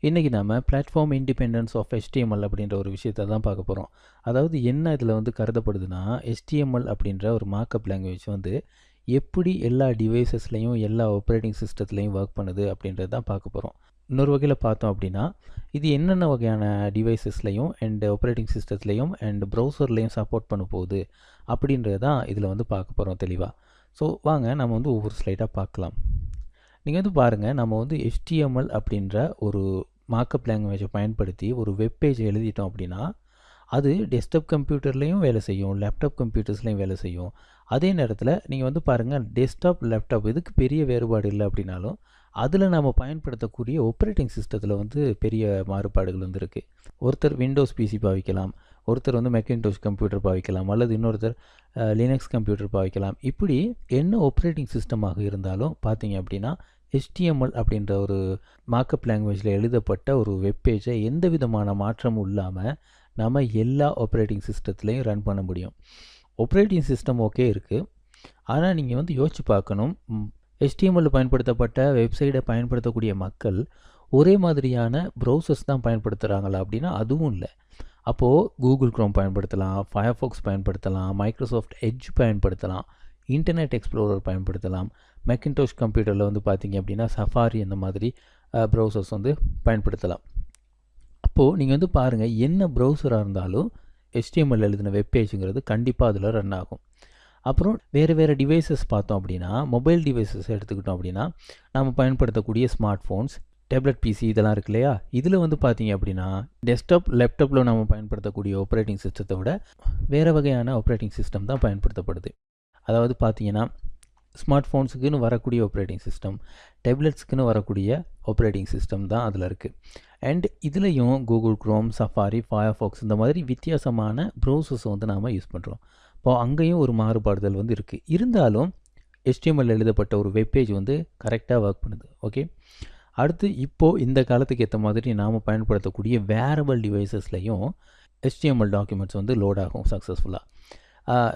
இன்றைக்கி நம்ம platform independence of HTML அப்படின்ற ஒரு விஷயத்தை தான் பார்க்க போகிறோம். அதாவது என்ன இதில் வந்து கருதப்படுதுன்னா, HTML அப்படின்ற ஒரு மார்க்அப் லாங்குவேஜ் வந்து எப்படி எல்லா டிவைசஸ்லையும் எல்லா ஆப்ரேட்டிங் சிஸ்டத்துலையும் ஒர்க் பண்ணுது அப்படின்றது தான் பார்க்க போகிறோம். இன்னொரு வகையில் பார்த்தோம் அப்படின்னா, இது என்னென்ன வகையான டிவைசஸ்லையும் அண்ட் ஆப்ரேட்டிங் சிஸ்டத்துலையும் அண்ட் ப்ரௌசர்லையும் சப்போர்ட் பண்ண போகுது அப்படின்றது தான் இதில் வந்து பார்க்க போகிறோம் தெளிவாக. ஸோ வாங்க நம்ம வந்து ஒவ்வொரு ஸ்லைடாக பார்க்கலாம். நீங்கள் வந்து பாருங்கள், நம்ம வந்து HTML அப்படின்ற ஒரு மார்க்அப் லாங்குவேஜை பயன்படுத்தி ஒரு வெப் பேஜ் எழுதிட்டோம் அப்படின்னா, அது டெஸ்க்டாப் கம்ப்யூட்டர்லேயும் வேலை செய்யும், லேப்டாப் கம்ப்யூட்டர்ஸ்லேயும் வேலை செய்யும். அதே நேரத்தில் நீங்கள் வந்து பாருங்கள், டெஸ்க்டாப் லேப்டாப் இதுக்கு பெரிய வேறுபாடு இல்லை அப்படின்னாலும் அதில் நம்ம பயன்படுத்தக்கூடிய ஆப்ரேட்டிங் சிஸ்டத்தில் வந்து பெரிய மாறுபாடுகள் வந்து இருக்குது. ஒருத்தர் விண்டோஸ் பிசி பாவிக்கலாம், ஒருத்தர் வந்து மெக்கின்டோஷ் கம்ப்யூட்டர் பாவிக்கலாம், அல்லது இன்னொருத்தர் லினக்ஸ் கம்ப்யூட்டர் பாவிக்கலாம். இப்படி என்ன ஆப்ரேட்டிங் சிஸ்டமாக இருந்தாலும் பார்த்தீங்க அப்படின்னா, HTML அப்படின்ற ஒரு மார்க்அப் லாங்குவேஜில் எழுதப்பட்ட ஒரு வெப்பேஜை எந்த விதமான மாற்றமும் இல்லாமல் நம்ம எல்லா ஆப்ரேட்டிங் சிஸ்டத்துலேயும் ரன் பண்ண முடியும். ஆப்ரேட்டிங் சிஸ்டம் ஓகே இருக்குது, ஆனால் நீங்கள் வந்து யோசிச்சு பார்க்கணும், HTML பயன்படுத்தப்பட்ட வெப்சைட்டை பயன்படுத்தக்கூடிய மக்கள் ஒரே மாதிரியான ப்ரௌசர்ஸ் தான் பயன்படுத்துகிறாங்களா அப்படின்னா அதுவும் இல்லை. அப்போது கூகுள் க்ரோம் பயன்படுத்தலாம், ஃபயர்ஃபாக்ஸ் பயன்படுத்தலாம், மைக்ரோசாஃப்ட் எட்ஜ் பயன்படுத்தலாம், இன்டர்நெட் எக்ஸ்ப்ளோரர் பயன்படுத்தலாம், மெக்கின்டோஷ் கம்ப்யூட்டரில் வந்து பார்த்திங்க அப்படின்னா சஃபாரி அந்த மாதிரி ப்ரௌசர்ஸ் வந்து பயன்படுத்தலாம். அப்போது நீங்கள் வந்து பாருங்கள், என்ன ப்ரௌசராக இருந்தாலும் HTML எழுதின வெப்பேஜுங்கிறது கண்டிப்பாக அதில் ரன் ஆகும். அப்புறம் வேறு டிவைசஸ் பார்த்தோம் அப்படின்னா, மொபைல் டிவைசஸ் எடுத்துக்கிட்டோம் அப்படின்னா, நம்ம பயன்படுத்தக்கூடிய ஸ்மார்ட் ஃபோன்ஸ், டேப்லெட் பிசி இதெல்லாம் இருக்கு இல்லையா, இதில் வந்து பார்த்தீங்க அப்படின்னா டெஸ்க்டாப் லேப்டாப்பில் நம்ம பயன்படுத்தக்கூடிய ஆப்ரேட்டிங் சிஸ்டத்தை விட வேறு வகையான ஆப்ரேட்டிங் சிஸ்டம் தான் பயன்படுத்தப்படுது. அதாவது பார்த்தீங்கன்னா, ஸ்மார்ட் ஃபோன்ஸுக்குன்னு வரக்கூடிய ஆப்ரேட்டிங் சிஸ்டம், டேப்லெட்ஸ்க்குன்னு வரக்கூடிய ஆப்ரேட்டிங் சிஸ்டம் தான் அதில் இருக்குது. அண்ட் இதுலேயும் கூகுள் க்ரோம், சஃபாரி, ஃபயர்ஃபாக்ஸ் இந்த மாதிரி வித்தியாசமான ப்ரௌசர்ஸை வந்து நாம் யூஸ் பண்ணுறோம். இப்போது அங்கேயும் ஒரு மாறுபாடுதல் வந்து இருக்குது. இருந்தாலும் HTML எழுதப்பட்ட ஒரு வெப்பேஜ் வந்து கரெக்டாக ஒர்க் பண்ணுது. ஓகே, அடுத்து இப்போது இந்த காலத்துக்கு ஏற்ற மாதிரி நாம் பயன்படுத்தக்கூடிய வேரபிள் டிவைசஸ்லையும் HTML டாக்குமெண்ட்ஸ் வந்து லோட் ஆகும் சக்ஸஸ்ஃபுல்லாக.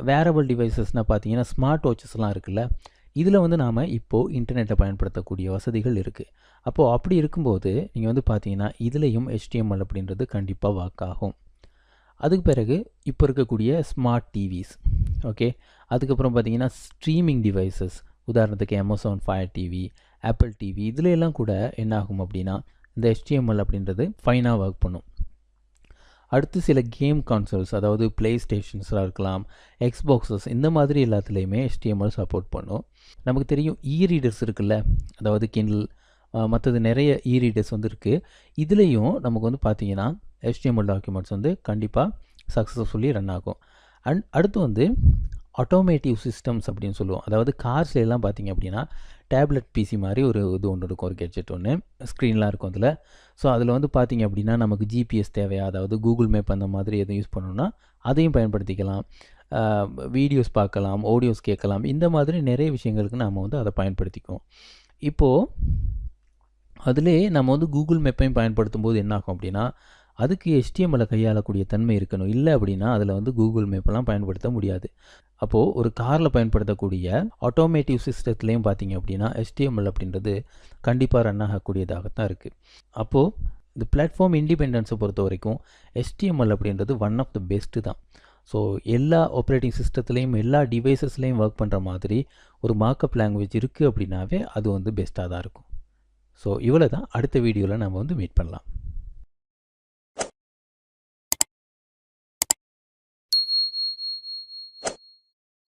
வேரபிள் டிவைசஸ்னால் பார்த்தீங்கன்னா ஸ்மார்ட் வாட்சஸ்லாம் இருக்குல்ல, இதில் வந்து நாம் இப்போது இன்டர்நெட்டை பயன்படுத்தக்கூடிய வசதிகள் இருக்குது. அப்போது அப்படி இருக்கும்போது நீங்கள் வந்து பார்த்தீங்கன்னா இதுலேயும் HTML அப்படின்றது கண்டிப்பாக ஒர்க் ஆகும். அதுக்கு பிறகு இப்போ இருக்கக்கூடிய ஸ்மார்ட் டிவிஸ், ஓகே, அதுக்கப்புறம் பார்த்தீங்கன்னா ஸ்ட்ரீமிங் டிவைசஸ், உதாரணத்துக்கு Amazon Fire TV, Apple TV, இதில் எல்லாம் கூட என்ன ஆகும் அப்படின்னா இந்த HTML அப்படின்றது ஃபைனாக ஒர்க் பண்ணும். அடுத்து சில கேம் கான்சோல்ஸ், அதாவது ப்ளே ஸ்டேஷன்ஸாக இருக்கலாம், எக்ஸ்பாக்ஸஸ், இந்த மாதிரி எல்லாத்துலேயுமே HTML சப்போர்ட் பண்ணும். நமக்கு தெரியும் ரீடர்ஸ் இருக்குல்ல, அதாவது கிண்டில், மற்றது நிறைய ரீடர்ஸ் வந்து இருக்குது. இதுலேயும் நமக்கு வந்து பார்த்திங்கன்னா HTML டாக்குமெண்ட்ஸ் வந்து கண்டிப்பாக சக்ஸஸ்ஃபுல்லி ரன் ஆகும். அண்ட் அடுத்து வந்து ஆட்டோமேட்டிவ் சிஸ்டம்ஸ் அப்படின்னு சொல்லுவோம். அதாவது கார்ஸ்ல எல்லாம் பார்த்திங்க அப்படின்னா டேப்லெட் பிசி மாதிரி ஒரு இது ஒன்று இருக்கும், ஒரு கெட்ஜெட் ஒன்று, ஸ்க்ரீன்லாம் இருக்கும் அதில். ஸோ அதில் வந்து பார்த்திங்க அப்படின்னா நமக்கு GPS தேவையா, அதாவது கூகுள் மேப் அந்த மாதிரி எதுவும் யூஸ் பண்ணணும்னா அதையும் பயன்படுத்திக்கலாம். வீடியோஸ் பார்க்கலாம், ஆடியோஸ் கேட்கலாம், இந்த மாதிரி நிறைய விஷயங்களுக்கு நம்ம வந்து அதை பயன்படுத்திக்குவோம். இப்போது அதிலே நம்ம வந்து கூகுள் மேப்பையும் பயன்படுத்தும் போது என்ன ஆகும் அப்படின்னா அதுக்கு HTML கையாளக்கூடிய தன்மை இருக்கணும். இல்லை அப்படின்னா அதில் வந்து கூகுள் மேப்பெல்லாம் பயன்படுத்த முடியாது. அப்போது ஒரு காரில் பயன்படுத்தக்கூடிய ஆட்டோமேட்டிவ் சிஸ்டத்துலேயும் பார்த்திங்க அப்படின்னா HTML அப்படின்றது கண்டிப்பாக ரன் ஆகக்கூடியதாகத்தான் இருக்குது. அப்போது இந்த பிளாட்ஃபார்ம் இண்டிபெண்டன்ஸை பொறுத்த வரைக்கும் HTML அப்படின்றது ஒன் ஆஃப் த பெஸ்ட்டு தான். ஸோ எல்லா ஆப்ரேட்டிங் சிஸ்டத்துலேயும் எல்லா டிவைசஸ்லேயும் ஒர்க் பண்ணுற மாதிரி ஒரு மார்க்அப் லாங்குவேஜ் இருக்குது அப்படின்னாவே அது வந்து பெஸ்ட்டாக தான் இருக்கும். ஸோ இவ்வளோ தான். அடுத்த வீடியோவில் நம்ம வந்து மீட் பண்ணலாம்.